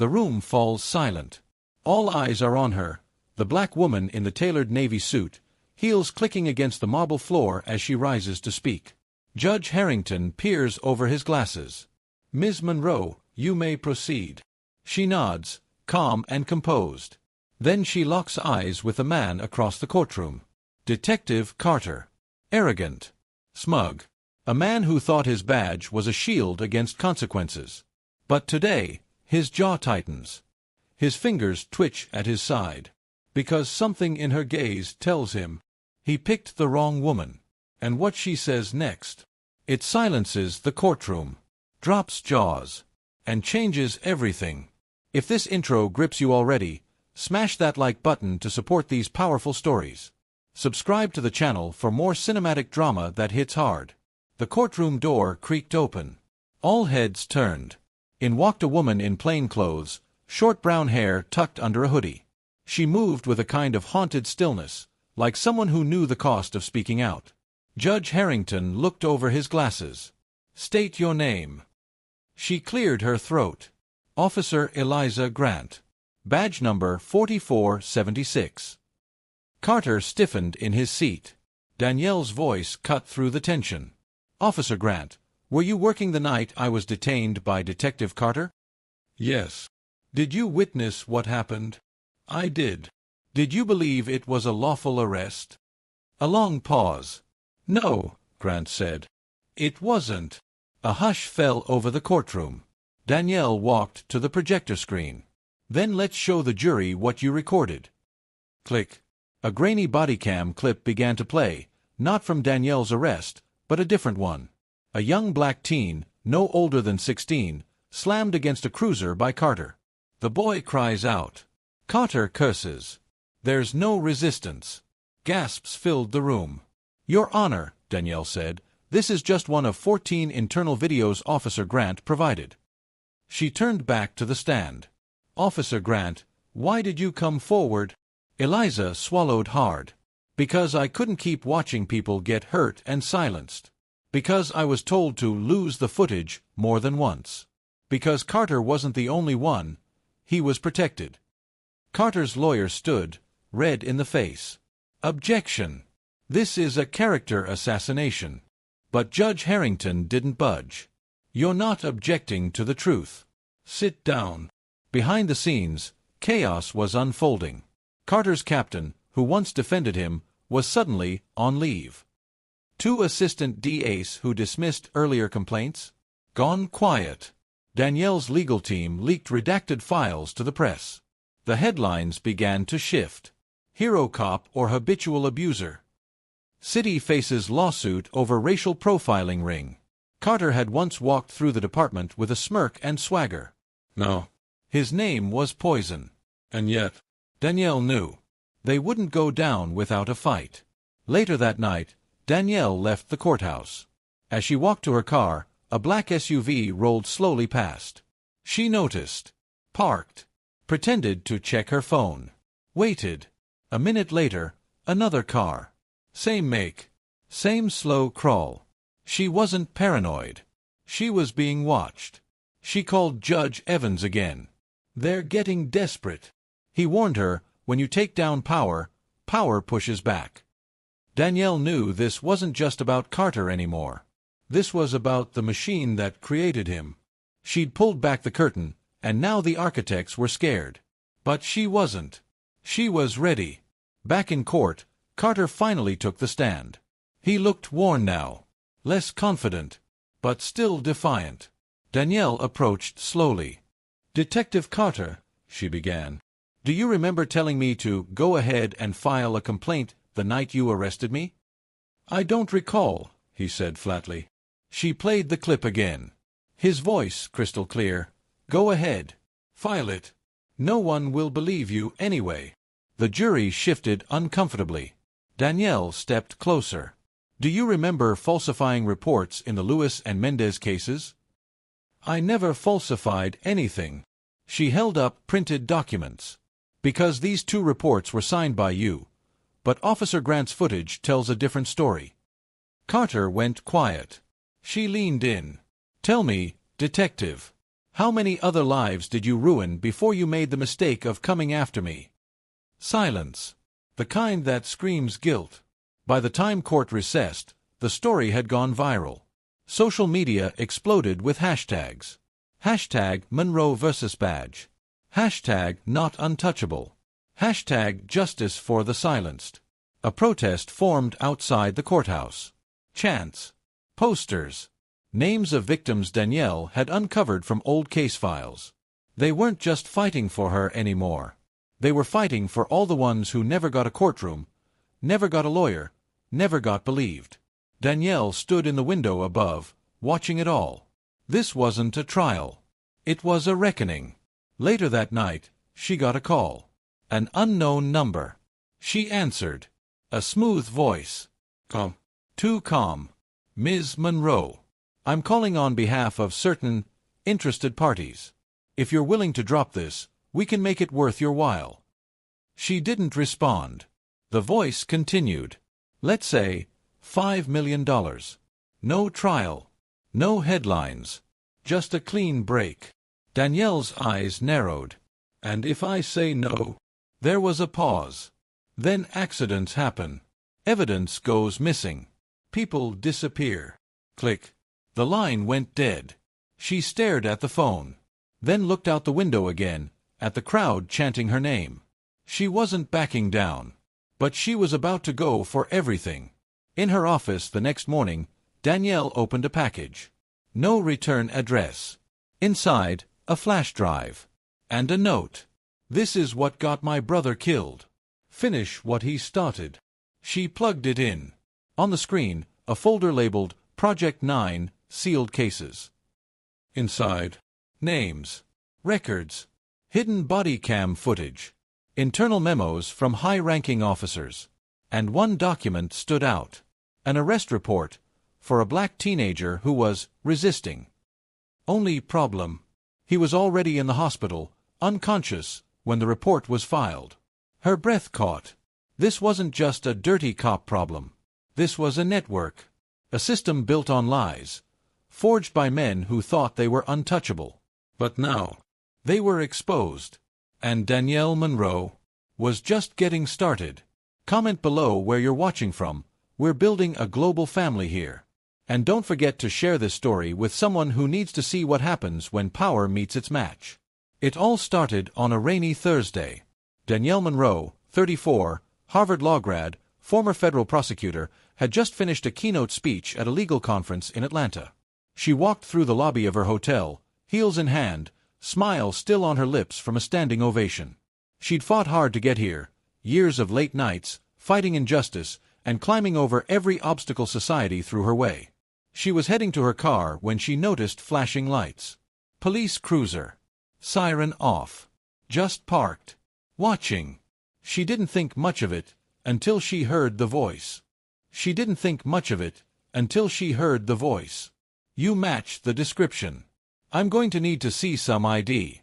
The room falls silent. All eyes are on her, the black woman in the tailored navy suit, heels clicking against the marble floor as she rises to speak. Judge Harrington peers over his glasses. "Ms. Monroe, you may proceed." She nods, calm and composed. Then she locks eyes with a man across the courtroom. Detective Carter. Arrogant. Smug. A man who thought his badge was a shield against consequences. But today, his jaw tightens. His fingers twitch at his side. Because something in her gaze tells him he picked the wrong woman. And what she says next, it silences the courtroom, drops jaws, and changes everything. If this intro grips you already, smash that like button to support these powerful stories. Subscribe to the channel for more cinematic drama that hits hard. The courtroom door creaked open. All heads turned. In walked a woman in plain clothes, short brown hair tucked under a hoodie. She moved with a kind of haunted stillness, like someone who knew the cost of speaking out. Judge Harrington looked over his glasses. "State your name." She cleared her throat. "Officer Eliza Grant. Badge number 4476. Carter stiffened in his seat. Danielle's voice cut through the tension. "Officer Grant, were you working the night I was detained by Detective Carter?" "Yes." "Did you witness what happened?" "I did." "Did you believe it was a lawful arrest?" A long pause. "No," Grant said. "It wasn't." A hush fell over the courtroom. Danielle walked to the projector screen. "Then let's show the jury what you recorded." Click. A grainy body cam clip began to play, not from Danielle's arrest, but a different one. A young black teen, no older than 16, slammed against a cruiser by Carter. The boy cries out. Carter curses. There's no resistance. Gasps filled the room. "Your Honor," Danielle said, "this is just one of 14 internal videos Officer Grant provided." She turned back to the stand. "Officer Grant, why did you come forward?" Eliza swallowed hard. "Because I couldn't keep watching people get hurt and silenced. Because I was told to lose the footage more than once. Because Carter wasn't the only one. He was protected." Carter's lawyer stood, red in the face. "Objection. This is a character assassination." But Judge Harrington didn't budge. "You're not objecting to the truth. Sit down." Behind the scenes, chaos was unfolding. Carter's captain, who once defended him, was suddenly on leave. 2 assistant DAs who dismissed earlier complaints, gone quiet. Danielle's legal team leaked redacted files to the press. The headlines began to shift. Hero cop or habitual abuser. City faces lawsuit over racial profiling ring. Carter had once walked through the department with a smirk and swagger. No. His name was poison. And yet, Danielle knew. They wouldn't go down without a fight. Later that night, Danielle left the courthouse. As she walked to her car, a black SUV rolled slowly past. She noticed. Parked. Pretended to check her phone. Waited. A minute later, another car. Same make. Same slow crawl. She wasn't paranoid. She was being watched. She called Judge Evans again. "They're getting desperate." He warned her, "When you take down power, power pushes back." Danielle knew this wasn't just about Carter anymore. This was about the machine that created him. She'd pulled back the curtain, and now the architects were scared. But she wasn't. She was ready. Back in court, Carter finally took the stand. He looked worn now. Less confident, but still defiant. Danielle approached slowly. "Detective Carter," she began, "do you remember telling me to go ahead and file a complaint the night you arrested me?" "I don't recall," he said flatly. She played the clip again. His voice crystal clear. "Go ahead. File it. No one will believe you anyway." The jury shifted uncomfortably. Danielle stepped closer. "Do you remember falsifying reports in the Lewis and Mendez cases?" "I never falsified anything." She held up printed documents. "Because these 2 reports were signed by you. But Officer Grant's footage tells a different story." Carter went quiet. She leaned in. "Tell me, Detective, How many other lives did you ruin before you made the mistake of coming after me? Silence. The kind that screams guilt. By the time court recessed, the story had gone viral. Social media exploded with hashtags. Hashtag Monroe vs. Badge. Hashtag Not Untouchable. Hashtag Justice for the Silenced. A protest formed outside the courthouse. Chants. Posters. Names of victims Danielle had uncovered from old case files. They weren't just fighting for her anymore. They were fighting for all the ones who never got a courtroom, never got a lawyer, never got believed. Danielle stood in the window above, watching it all. This wasn't a trial. It was a reckoning. Later that night, she got a call. An unknown number. She answered. A smooth voice. Calm. Too calm. Ms. Monroe. I'm calling on behalf of certain interested parties. If you're willing to drop this, we can make it worth your while. She didn't respond. The voice continued. Let's say $5 million. No trial. No headlines. Just a clean break. Danielle's eyes narrowed. And if I say no? There was a pause. Then accidents happen. Evidence goes missing. People disappear. Click. The line went dead. She stared at the phone. Then looked out the window again, at the crowd chanting her name. She wasn't backing down. But she was about to go for everything. In her office the next morning, Danielle opened a package. No return address. Inside, a flash drive. And a note. This is what got my brother killed. Finish what he started. She plugged it in. On the screen, a folder labeled Project 9, sealed cases. Inside. Names. Records. Hidden body cam footage. Internal memos from high-ranking officers. And one document stood out. An arrest report for a black teenager who was resisting. Only problem. He was already in the hospital, unconscious, when the report was filed. Her breath caught. This wasn't just a dirty cop problem. This was a network. A system built on lies. Forged by men who thought they were untouchable. But now, they were exposed. And Danielle Monroe was just getting started. Comment below where you're watching from. We're building a global family here. And don't forget to share this story with someone who needs to see what happens when power meets its match. It all started on a rainy Thursday. Danielle Monroe, 34, Harvard Law grad, former federal prosecutor, had just finished a keynote speech at a legal conference in Atlanta. She walked through the lobby of her hotel, heels in hand, smile still on her lips from a standing ovation. She'd fought hard to get here, years of late nights, fighting injustice, and climbing over every obstacle society threw her way. She was heading to her car when she noticed flashing lights. Police cruiser. Siren off. Just parked. Watching. She didn't think much of it until she heard the voice. She didn't think much of it until she heard the voice. You match the description. I'm going to need to see some ID.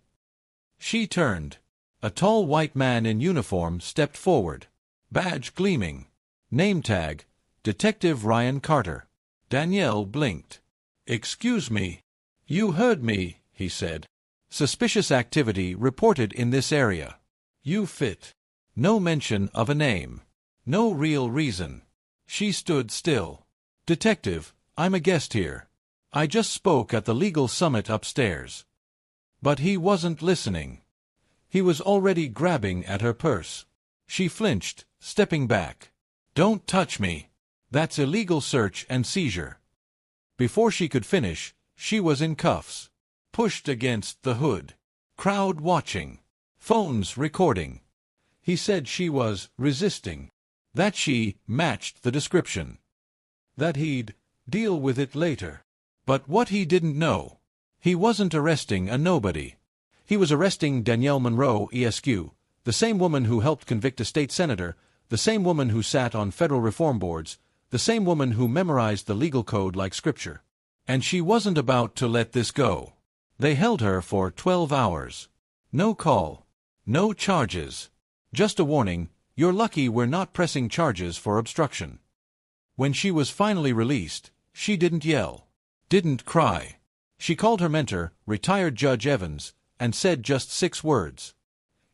She turned. A tall white man in uniform stepped forward. Badge gleaming. Name tag, Detective Ryan Carter. Danielle blinked. Excuse me. You heard me, he said. Suspicious activity reported in this area. You fit. No mention of a name. No real reason. She stood still. Detective, I'm a guest here. I just spoke at the legal summit upstairs. But he wasn't listening. He was already grabbing at her purse. She flinched, stepping back. Don't touch me. That's illegal search and seizure. Before she could finish, she was in cuffs. Pushed against the hood. Crowd watching. Phones recording. He said she was resisting. That she matched the description. That he'd deal with it later. But what he didn't know. He wasn't arresting a nobody. He was arresting Danielle Monroe, ESQ, the same woman who helped convict a state senator, the same woman who sat on federal reform boards, the same woman who memorized the legal code like scripture. And she wasn't about to let this go. They held her for 12 hours. No call. No charges. Just a warning, you're lucky we're not pressing charges for obstruction. When she was finally released, she didn't yell. Didn't cry. She called her mentor, retired Judge Evans, and said just 6 words.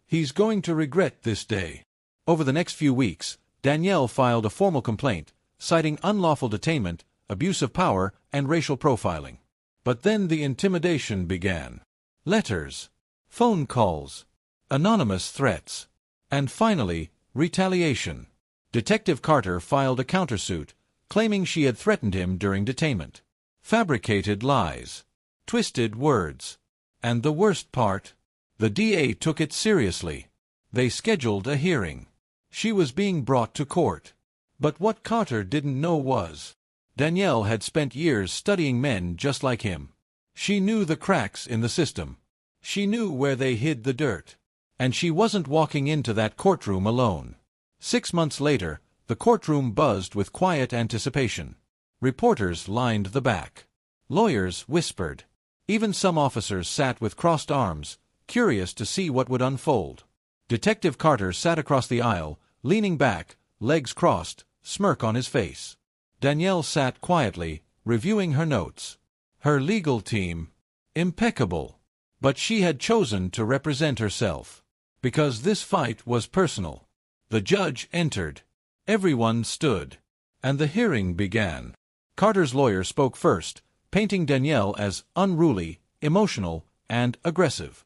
"He's going to regret this day." Over the next few weeks, Danielle filed a formal complaint, citing unlawful detainment, abuse of power, and racial profiling. But then the intimidation began. Letters, phone calls, anonymous threats, and finally, retaliation. Detective Carter filed a countersuit, claiming she had threatened him during detainment. Fabricated lies, twisted words. And the worst part? The DA took it seriously. They scheduled a hearing. She was being brought to court. But what Carter didn't know was, Danielle had spent years studying men just like him. She knew the cracks in the system. She knew where they hid the dirt. And she wasn't walking into that courtroom alone. 6 months later, the courtroom buzzed with quiet anticipation. Reporters lined the back. Lawyers whispered. Even some officers sat with crossed arms, curious to see what would unfold. Detective Carter sat across the aisle, leaning back, legs crossed, smirk on his face. Danielle sat quietly, reviewing her notes. Her legal team, impeccable. But she had chosen to represent herself. Because this fight was personal. The judge entered. Everyone stood. And the hearing began. Carter's lawyer spoke first, painting Danielle as unruly, emotional, and aggressive.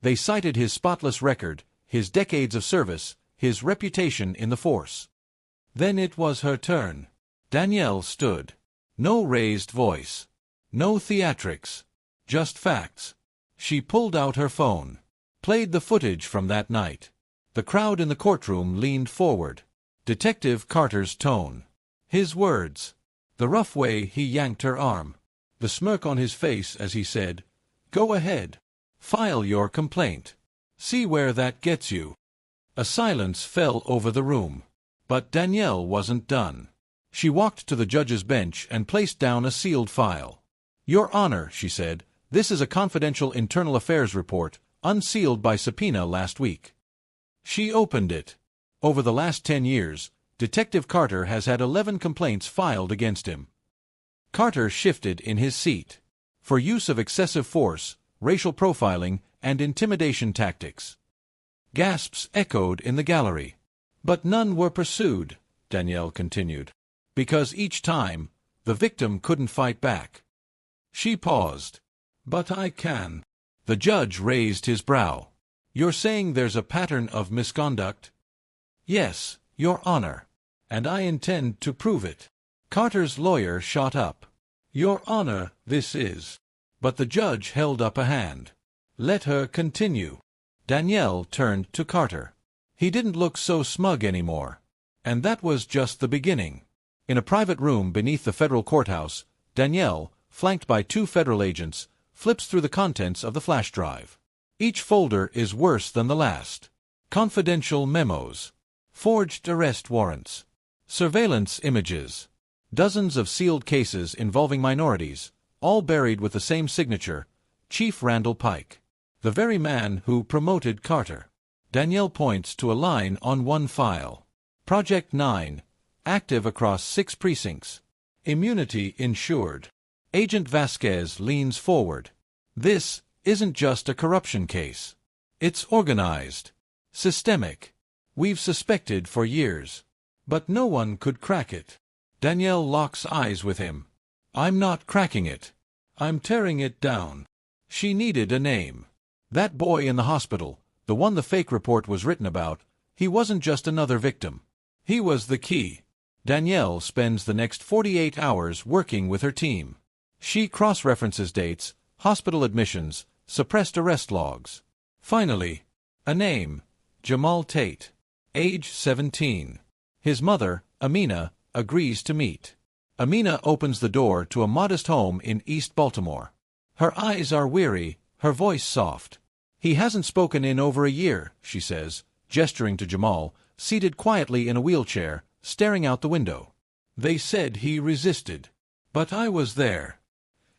They cited his spotless record, his decades of service, his reputation in the force. Then it was her turn. Danielle stood. No raised voice. No theatrics. Just facts. She pulled out her phone. Played the footage from that night. The crowd in the courtroom leaned forward. Detective Carter's tone. His words. The rough way he yanked her arm. The smirk on his face as he said, "Go ahead. File your complaint. See where that gets you." A silence fell over the room. But Danielle wasn't done. She walked to the judge's bench and placed down a sealed file. "Your Honor," she said, "this is a confidential internal affairs report, unsealed by subpoena last week." She opened it. Over the last 10 years, Detective Carter has had 11 complaints filed against him. Carter shifted in his seat. For use of excessive force, racial profiling, and intimidation tactics. Gasps echoed in the gallery. "But none were pursued," Danielle continued. "Because each time, the victim couldn't fight back." She paused. "But I can." The judge raised his brow. "You're saying there's a pattern of misconduct?" "Yes, Your Honor. And I intend to prove it." Carter's lawyer shot up. "Your Honor, this is—" But the judge held up a hand. "Let her continue." Danielle turned to Carter. He didn't look so smug anymore. And that was just the beginning. In a private room beneath the federal courthouse, Danielle, flanked by 2 federal agents, flips through the contents of the flash drive. Each folder is worse than the last. Confidential memos. Forged arrest warrants. Surveillance images. Dozens of sealed cases involving minorities, all buried with the same signature, Chief Randall Pike. The very man who promoted Carter. Danielle points to a line on one file. Project 9. Active across 6 precincts. Immunity ensured. Agent Vasquez leans forward. "This isn't just a corruption case. It's organized. Systemic. We've suspected for years. But no one could crack it." Danielle locks eyes with him. "I'm not cracking it. I'm tearing it down." She needed a name. That boy in the hospital, the one the fake report was written about, he wasn't just another victim. He was the key. Danielle spends the next 48 hours working with her team. She cross-references dates, hospital admissions, suppressed arrest logs. Finally, a name. Jamal Tate. Age 17. His mother, Amina, agrees to meet. Amina opens the door to a modest home in East Baltimore. Her eyes are weary, her voice soft. "He hasn't spoken in over a year," she says, gesturing to Jamal, seated quietly in a wheelchair, staring out the window. "They said he resisted. But I was there.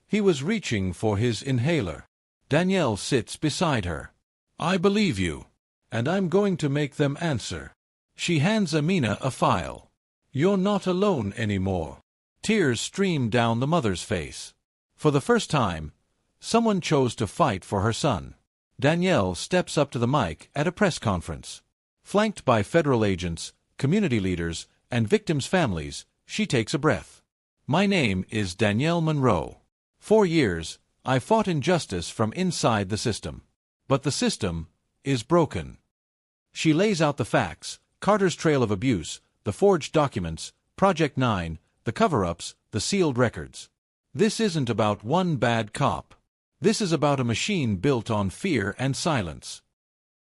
He was reaching for his inhaler." Danielle sits beside her. "I believe you. And I'm going to make them answer." She hands Amina a file. "You're not alone anymore." Tears stream down the mother's face. For the first time, Someone chose to fight for her son. Danielle steps up to the mic at a press conference. Flanked by federal agents, community leaders, and victims' families, she takes a breath. My name is Danielle Monroe. 4 years, I fought injustice from inside the system. But the system is broken. She lays out the facts, Carter's trail of abuse, the forged documents, Project 9, the cover-ups, the sealed records. This isn't about one bad cop. This is about a machine built on fear and silence.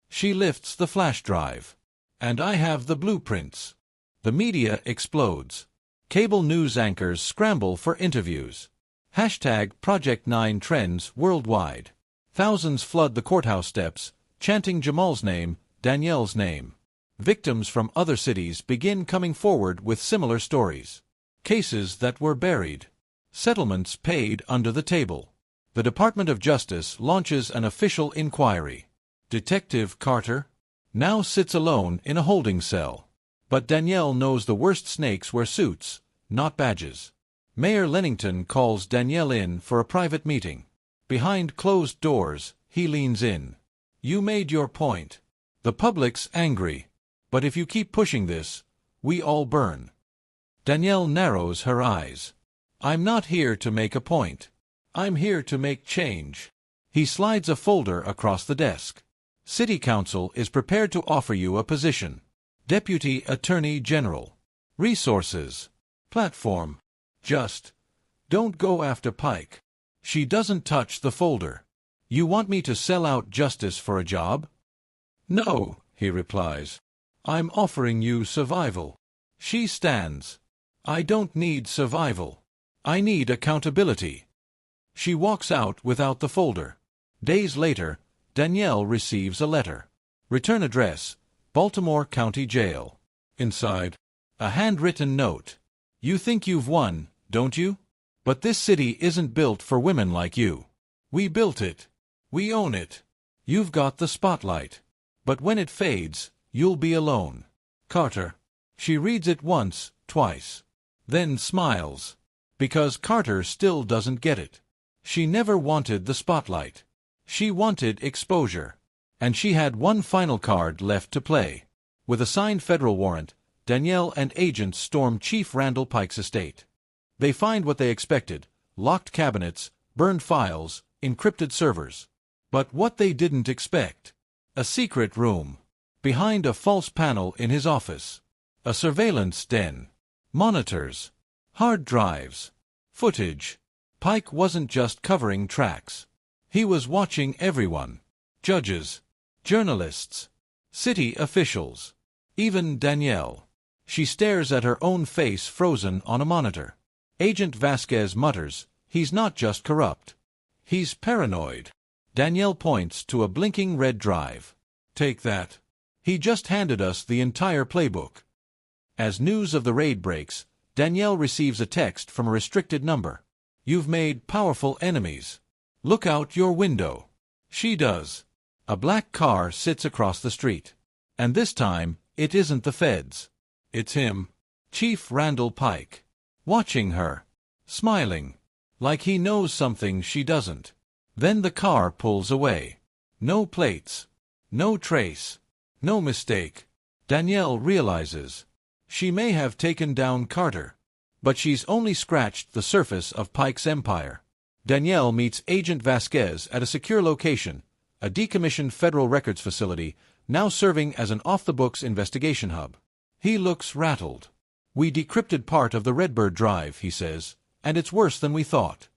She lifts the flash drive. And I have the blueprints. The media explodes. Cable news anchors scramble for interviews. Hashtag Project 9 trends worldwide. Thousands flood the courthouse steps, chanting Jamal's name, Danielle's name. Victims from other cities begin coming forward with similar stories. Cases that were buried. Settlements paid under the table. The Department of Justice launches an official inquiry. Detective Carter now sits alone in a holding cell. But Danielle knows the worst snakes wear suits, not badges. Mayor Lennington calls Danielle in for a private meeting. Behind closed doors, he leans in. You made your point. The public's angry. But if you keep pushing this, we all burn. Danielle narrows her eyes. I'm not here to make a point. I'm here to make change. He slides a folder across the desk. City Council is prepared to offer you a position. Deputy Attorney General. Resources. Platform. Just don't go after Pike. She doesn't touch the folder. You want me to sell out justice for a job? No, he replies. I'm offering you survival. She stands. I don't need survival. I need accountability. She walks out without the folder. Days later, Danielle receives a letter. Return address, Baltimore County Jail. Inside, a handwritten note. You think you've won, don't you? But this city isn't built for women like you. We built it. We own it. You've got the spotlight. But when it fades, you'll be alone. Carter. She reads it once, twice. Then smiles. Because Carter still doesn't get it. She never wanted the spotlight. She wanted exposure. And she had one final card left to play. With a signed federal warrant, Danielle and agents storm Chief Randall Pike's estate. They find what they expected: locked cabinets, burned files, encrypted servers. But what they didn't expect: a secret room. Behind a false panel in his office. A surveillance den. Monitors. Hard drives. Footage. Pike wasn't just covering tracks. He was watching everyone. Judges. Journalists. City officials. Even Danielle. She stares at her own face frozen on a monitor. Agent Vasquez mutters, "He's not just corrupt. He's paranoid." Danielle points to a blinking red drive. "Take that. He just handed us the entire playbook." As news of the raid breaks, Danielle receives a text from a restricted number. "You've made powerful enemies. Look out your window." She does. A black car sits across the street. And this time, it isn't the feds. It's him, Chief Randall Pike, watching her, smiling, like he knows something she doesn't. Then the car pulls away. No plates. No trace. No mistake. Danielle realizes. She may have taken down Carter. But she's only scratched the surface of Pike's empire. Danielle meets Agent Vasquez at a secure location, a decommissioned federal records facility, now serving as an off-the-books investigation hub. He looks rattled. "We decrypted part of the Redbird drive," he says, "and it's worse than we thought."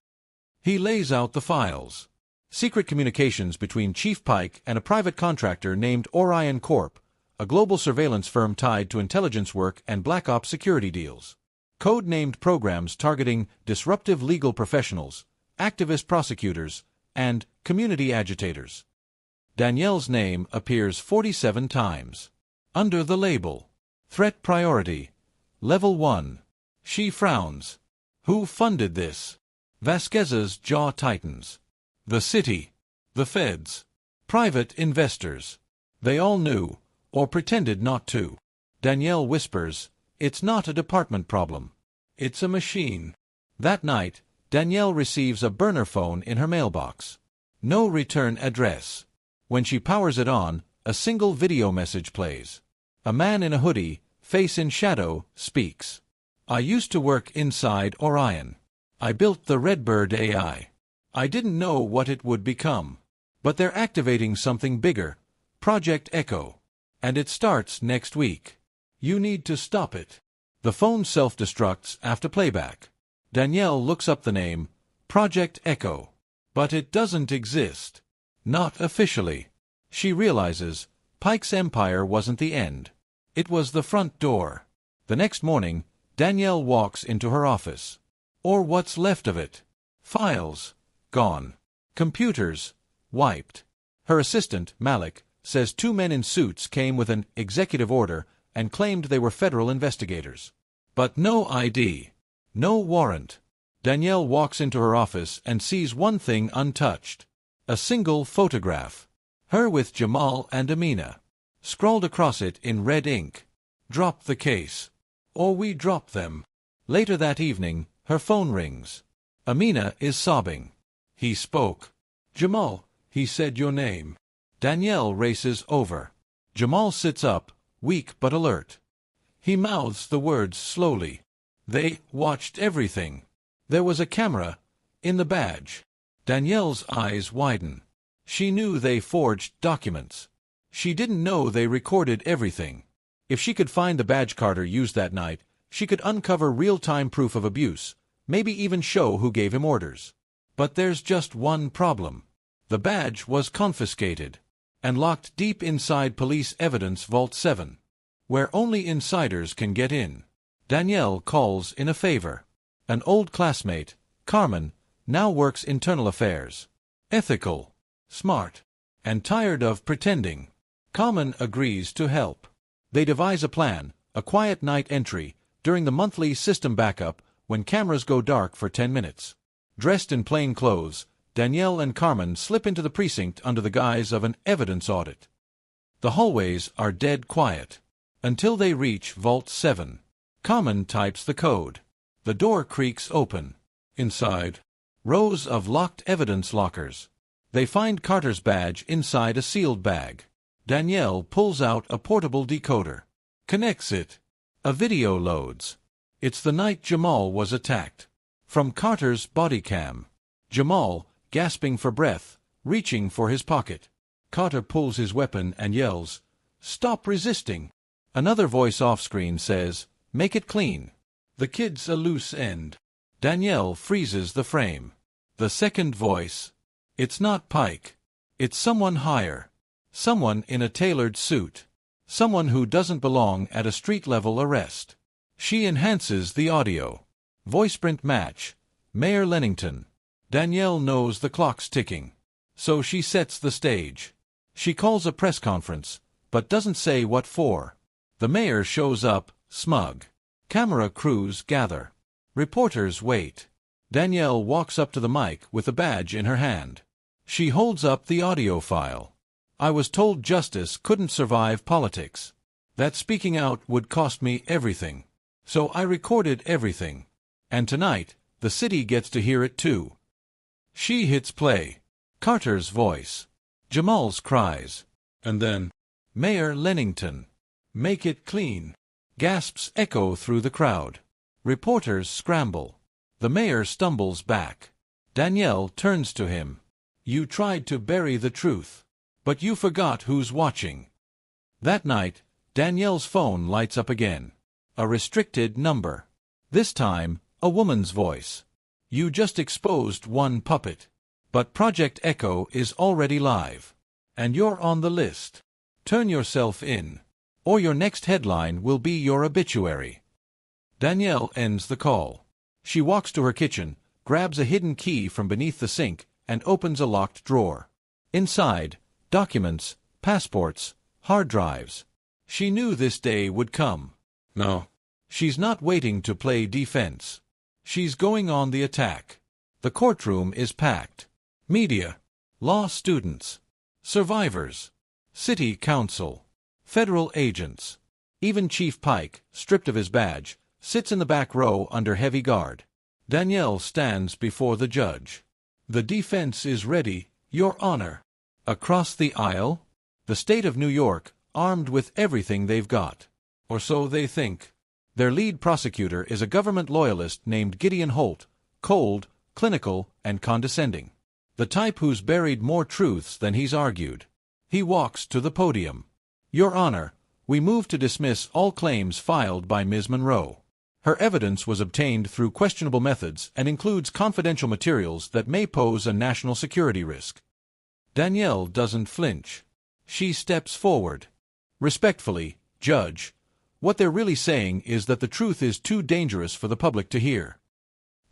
He lays out the files. Secret communications between Chief Pike and a private contractor named Orion Corp., a global surveillance firm tied to intelligence work and black ops security deals. Code-named programs targeting disruptive legal professionals, activist prosecutors, and community agitators. Danielle's name appears 47 times. Under the label, Threat Priority, Level 1. She frowns. Who funded this? Vasquez's jaw tightens. The city. The feds. Private investors. They all knew, or pretended not to. Danielle whispers, "It's not a department problem. It's a machine." That night, Danielle receives a burner phone in her mailbox. No return address. When she powers it on, a single video message plays. A man in a hoodie, face in shadow, speaks. I used to work inside Orion. I built the Redbird AI. I didn't know what it would become. But they're activating something bigger, Project Echo. And it starts next week. You need to stop it. The phone self-destructs after playback. Danielle looks up the name, Project Echo. But it doesn't exist. Not officially. She realizes Pike's empire wasn't the end. It was the front door. The next morning, Danielle walks into her office. Or what's left of it. Files. Gone. Computers. Wiped. Her assistant, Malik, says 2 men in suits came with an executive order and claimed they were federal investigators. But no ID. No warrant. Danielle walks into her office and sees one thing untouched. A single photograph. Her with Jamal and Amina. Scrawled across it in red ink. Drop the case. Or we drop them. Later that evening, her phone rings. Amina is sobbing. He spoke. Jamal, he said your name. Danielle races over. Jamal sits up, weak but alert. He mouths the words slowly. They watched everything. There was a camera in the badge. Danielle's eyes widen. She knew they forged documents. She didn't know they recorded everything. If she could find the badge Carter used that night, she could uncover real-time proof of abuse, maybe even show who gave him orders. But there's just one problem. The badge was confiscated and locked deep inside Police Evidence Vault 7, where only insiders can get in. Danielle calls in a favor. An old classmate, Carmen, now works internal affairs. Ethical, smart, and tired of pretending. Carmen agrees to help. They devise a plan, a quiet night entry, during the monthly system backup when cameras go dark for 10 minutes. Dressed in plain clothes, Danielle and Carmen slip into the precinct under the guise of an evidence audit. The hallways are dead quiet. Until they reach Vault 7. Carmen types the code. The door creaks open. Inside, rows of locked evidence lockers. They find Carter's badge inside a sealed bag. Danielle pulls out a portable decoder. Connects it. A video loads. It's the night Jamal was attacked. From Carter's body cam. Jamal, gasping for breath, reaching for his pocket. Carter pulls his weapon and yells, "Stop resisting!" Another voice off-screen says, "Make it clean. The kid's a loose end." Danielle freezes the frame. The second voice. It's not Pike. It's someone higher. Someone in a tailored suit. Someone who doesn't belong at a street-level arrest. She enhances the audio. Voice print match. Mayor Lennington. Danielle knows the clock's ticking. So she sets the stage. She calls a press conference, but doesn't say what for. The mayor shows up, smug. Camera crews gather. Reporters wait. Danielle walks up to the mic with a badge in her hand. She holds up the audio file. I was told justice couldn't survive politics. That speaking out would cost me everything. So I recorded everything. And tonight, the city gets to hear it too. She hits play. Carter's voice. Jamal's cries. And then, Mayor Lennington. Make it clean. Gasps echo through the crowd. Reporters scramble. The mayor stumbles back. Danielle turns to him. You tried to bury the truth. But you forgot who's watching. That night, Danielle's phone lights up again. A restricted number. This time, a woman's voice. You just exposed one puppet. But Project Echo is already live. And you're on the list. Turn yourself in. Or your next headline will be your obituary. Danielle ends the call. She walks to her kitchen, grabs a hidden key from beneath the sink, and opens a locked drawer. Inside, documents, passports, hard drives. She knew this day would come. No. She's not waiting to play defense. She's going on the attack. The courtroom is packed. Media, law students, survivors, city council, federal agents. Even Chief Pike, stripped of his badge, sits in the back row under heavy guard. Danielle stands before the judge. The defense is ready, Your Honor. Across the aisle, the state of New York, armed with everything they've got. Or so they think. Their lead prosecutor is a government loyalist named Gideon Holt, cold, clinical, and condescending. The type who's buried more truths than he's argued. He walks to the podium. Your Honor, we move to dismiss all claims filed by Ms. Monroe. Her evidence was obtained through questionable methods and includes confidential materials that may pose a national security risk. Danielle doesn't flinch. She steps forward. Respectfully, Judge, what they're really saying is that the truth is too dangerous for the public to hear.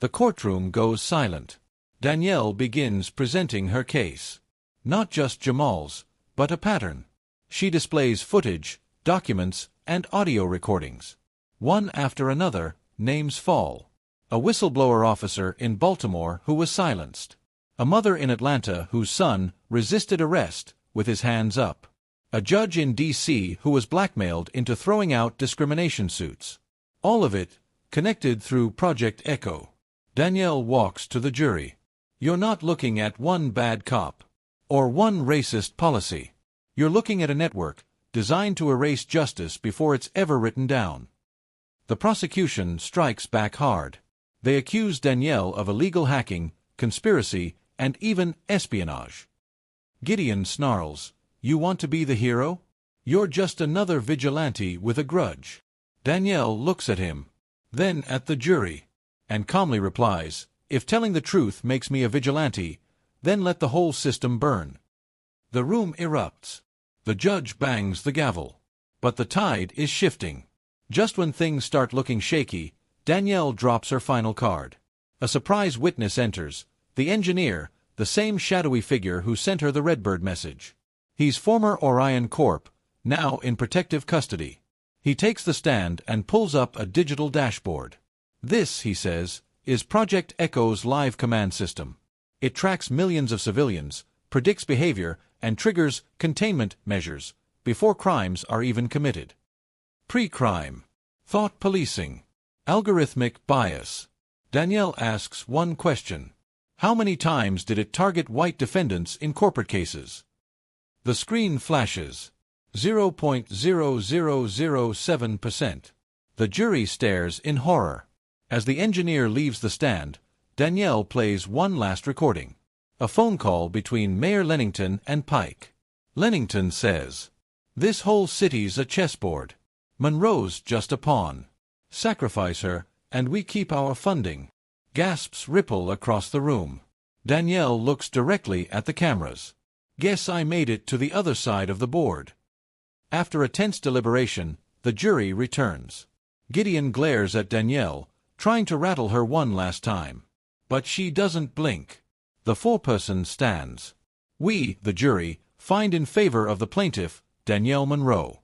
The courtroom goes silent. Danielle begins presenting her case. Not just Jamal's, but a pattern. She displays footage, documents, and audio recordings. One after another, names fall. A whistleblower officer in Baltimore who was silenced. A mother in Atlanta whose son resisted arrest with his hands up. A judge in D.C. who was blackmailed into throwing out discrimination suits. All of it connected through Project Echo. Danielle walks to the jury. You're not looking at one bad cop or one racist policy. You're looking at a network designed to erase justice before it's ever written down. The prosecution strikes back hard. They accuse Danielle of illegal hacking, conspiracy, and even espionage. Gideon snarls, You want to be the hero? You're just another vigilante with a grudge. Danielle looks at him, then at the jury, and calmly replies, If telling the truth makes me a vigilante, then let the whole system burn. The room erupts. The judge bangs the gavel. But the tide is shifting. Just when things start looking shaky, Danielle drops her final card. A surprise witness enters, the engineer, the same shadowy figure who sent her the Redbird message. He's former Orion Corp., now in protective custody. He takes the stand and pulls up a digital dashboard. This, he says, is Project Echo's live command system. It tracks millions of civilians, predicts behavior, and triggers containment measures before crimes are even committed. Pre-crime. Thought policing. Algorithmic bias. Danielle asks one question. How many times did it target white defendants in corporate cases? The screen flashes. 0.0007%. The jury stares in horror. As the engineer leaves the stand, Danielle plays one last recording. A phone call between Mayor Lennington and Pike. Lennington says, This whole city's a chessboard. Monroe's just a pawn. Sacrifice her, and we keep our funding. Gasps ripple across the room. Danielle looks directly at the cameras. Guess I made it to the other side of the board. After a tense deliberation, the jury returns. Gideon glares at Danielle, trying to rattle her one last time. But she doesn't blink. The foreperson stands. We, the jury, find in favor of the plaintiff, Danielle Monroe.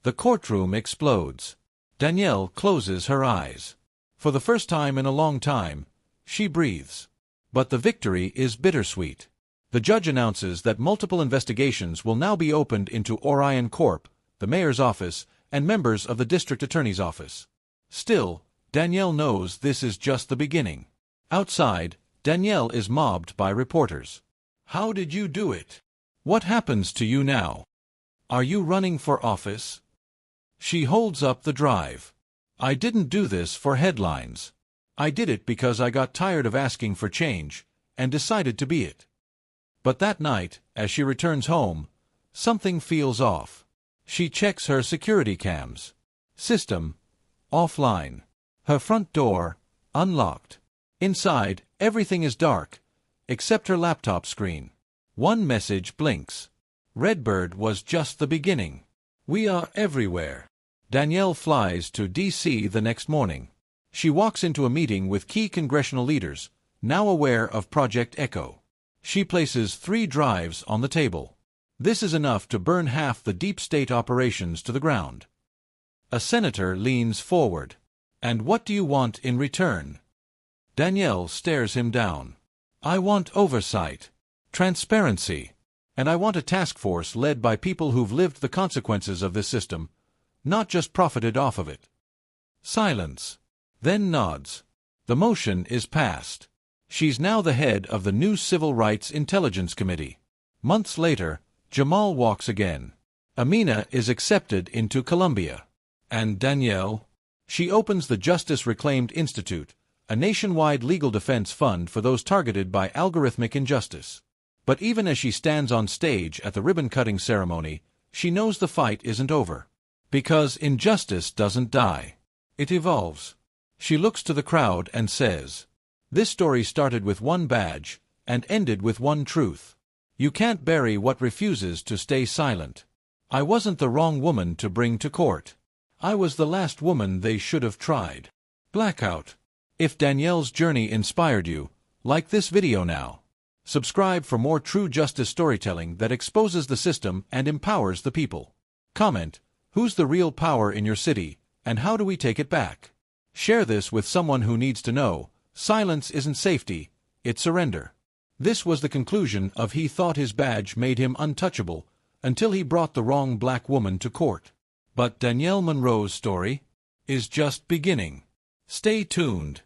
The courtroom explodes. Danielle closes her eyes. For the first time in a long time, she breathes. But the victory is bittersweet. The judge announces that multiple investigations will now be opened into Orion Corp., the mayor's office, and members of the district attorney's office. Still, Danielle knows this is just the beginning. Outside, Danielle is mobbed by reporters. How did you do it? What happens to you now? Are you running for office? She holds up the drive. I didn't do this for headlines. I did it because I got tired of asking for change, and decided to be it. But that night, as she returns home, something feels off. She checks her security cams. System offline. Her front door unlocked. Inside, everything is dark, except her laptop screen. One message blinks. Redbird was just the beginning. We are everywhere. Danielle flies to D.C. the next morning. She walks into a meeting with key congressional leaders, now aware of Project Echo. She places 3 drives on the table. This is enough to burn half the deep state operations to the ground. A senator leans forward. And what do you want in return? Danielle stares him down. I want oversight, transparency, and I want a task force led by people who've lived the consequences of this system, not just profited off of it. Silence. Then nods. The motion is passed. She's now the head of the new Civil Rights Intelligence Committee. Months later, Jamal walks again. Amina is accepted into Columbia. And Danielle? She opens the Justice Reclaimed Institute, a nationwide legal defense fund for those targeted by algorithmic injustice. But even as she stands on stage at the ribbon-cutting ceremony, she knows the fight isn't over. Because injustice doesn't die. It evolves. She looks to the crowd and says, "This story started with one badge and ended with one truth. You can't bury what refuses to stay silent. I wasn't the wrong woman to bring to court. I was the last woman they should have tried." Blackout. If Danielle's journey inspired you, like this video now. Subscribe for more true justice storytelling that exposes the system and empowers the people. Comment, who's the real power in your city, and how do we take it back? Share this with someone who needs to know, silence isn't safety, it's surrender. This was the conclusion of He Thought His Badge Made Him Untouchable, until he brought the wrong black woman to court. But Danielle Monroe's story is just beginning. Stay tuned.